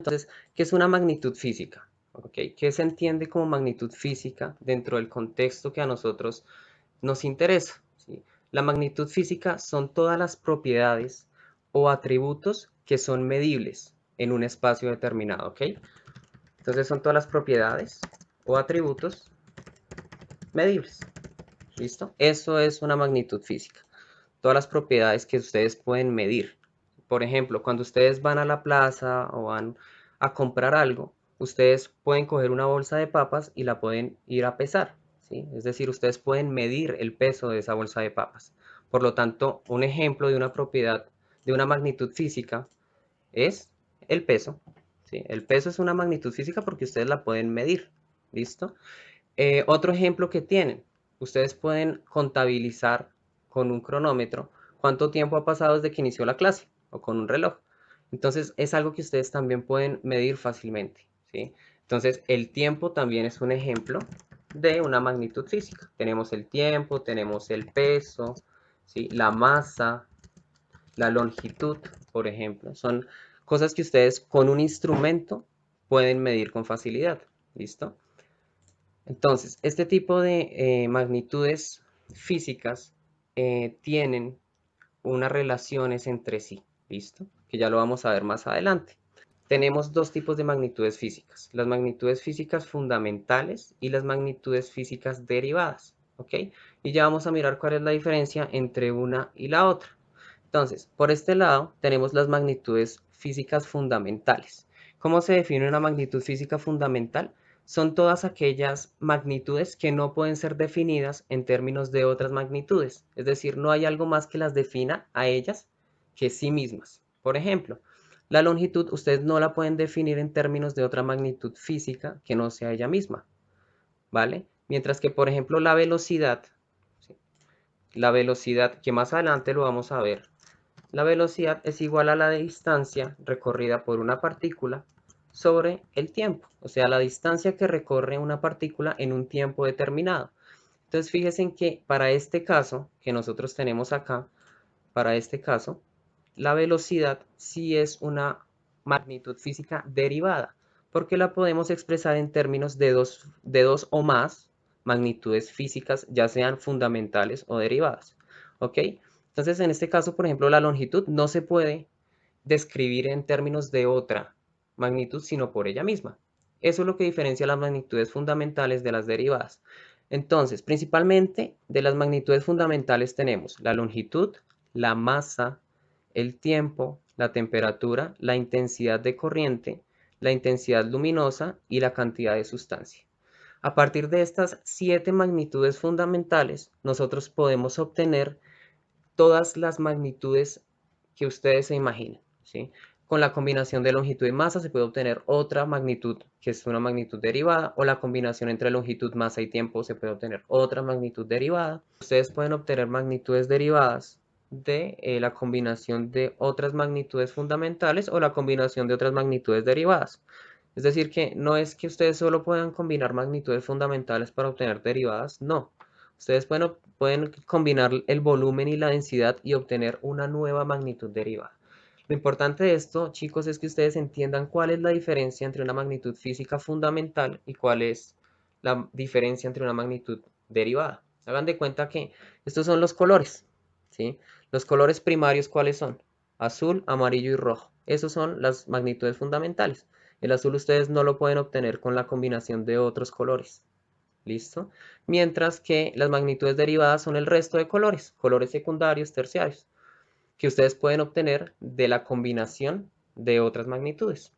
Entonces, ¿qué es una magnitud física? ¿Okay? ¿Qué se entiende como magnitud física dentro del contexto que a nosotros nos interesa? ¿Sí? La magnitud física son todas las propiedades o atributos que son medibles en un espacio determinado, ¿ok? Entonces son todas las propiedades o atributos medibles. ¿Listo? Eso es una magnitud física. Todas las propiedades que ustedes pueden medir. Por ejemplo, cuando ustedes van a la plaza o van a comprar algo, ustedes pueden coger una bolsa de papas y la pueden ir a pesar, ¿sí? Es decir, ustedes pueden medir el peso de esa bolsa de papas. Por lo tanto, un ejemplo de una propiedad de una magnitud física es el peso, ¿sí? El peso es una magnitud física porque ustedes la pueden medir. ¿Listo? Otro ejemplo que tienen, ustedes pueden contabilizar con un cronómetro cuánto tiempo ha pasado desde que inició la clase o con un reloj. Entonces es algo que ustedes también pueden medir fácilmente, ¿sí? Entonces el tiempo también es un ejemplo de una magnitud física. Tenemos el tiempo, tenemos el peso, ¿sí? La masa, la longitud, por ejemplo. Son cosas que ustedes con un instrumento pueden medir con facilidad. ¿Listo? Entonces, este tipo de magnitudes físicas tienen unas relaciones entre sí, ¿listo? Que ya lo vamos a ver más adelante. Tenemos dos tipos de magnitudes físicas, las magnitudes físicas fundamentales y las magnitudes físicas derivadas, ¿ok? Y ya vamos a mirar cuál es la diferencia entre una y la otra. Entonces, por este lado tenemos las magnitudes físicas fundamentales. ¿Cómo se define una magnitud física fundamental? Son todas aquellas magnitudes que no pueden ser definidas en términos de otras magnitudes. Es decir, no hay algo más que las defina a ellas que sí mismas. Por ejemplo, la longitud ustedes no la pueden definir en términos de otra magnitud física que no sea ella misma, ¿vale? Mientras que, por ejemplo, la velocidad, ¿sí? La velocidad, que más adelante lo vamos a ver, la velocidad es igual a la distancia recorrida por una partícula sobre el tiempo, o sea, la distancia que recorre una partícula en un tiempo determinado. Entonces, fíjense en que para este caso que nosotros tenemos acá, para este caso, la velocidad sí es una magnitud física derivada, porque la podemos expresar en términos de dos o más magnitudes físicas, ya sean fundamentales o derivadas. ¿Ok? Entonces, en este caso, por ejemplo, la longitud no se puede describir en términos de otra magnitud, sino por ella misma. Eso es lo que diferencia las magnitudes fundamentales de las derivadas. Entonces, principalmente de las magnitudes fundamentales tenemos la longitud, la masa, el tiempo, la temperatura, la intensidad de corriente, la intensidad luminosa y la cantidad de sustancia. A partir de estas 7 magnitudes fundamentales, nosotros podemos obtener todas las magnitudes que ustedes se imaginen, ¿sí? Con la combinación de longitud y masa se puede obtener otra magnitud, que es una magnitud derivada, o la combinación entre longitud, masa y tiempo se puede obtener otra magnitud derivada. Ustedes pueden obtener magnitudes derivadas de la combinación de otras magnitudes fundamentales o la combinación de otras magnitudes derivadas. Es decir, que no es que ustedes solo puedan combinar magnitudes fundamentales para obtener derivadas, no. Ustedes pueden combinar el volumen y la densidad y obtener una nueva magnitud derivada. Lo importante de esto, chicos, es que ustedes entiendan cuál es la diferencia entre una magnitud física fundamental y cuál es la diferencia entre una magnitud derivada. Hagan de cuenta que estos son los colores, ¿sí? Los colores primarios, ¿cuáles son? Azul, amarillo y rojo. Esos son las magnitudes fundamentales. El azul ustedes no lo pueden obtener con la combinación de otros colores. ¿Listo? Mientras que las magnitudes derivadas son el resto de colores, colores secundarios, terciarios, que ustedes pueden obtener de la combinación de otras magnitudes.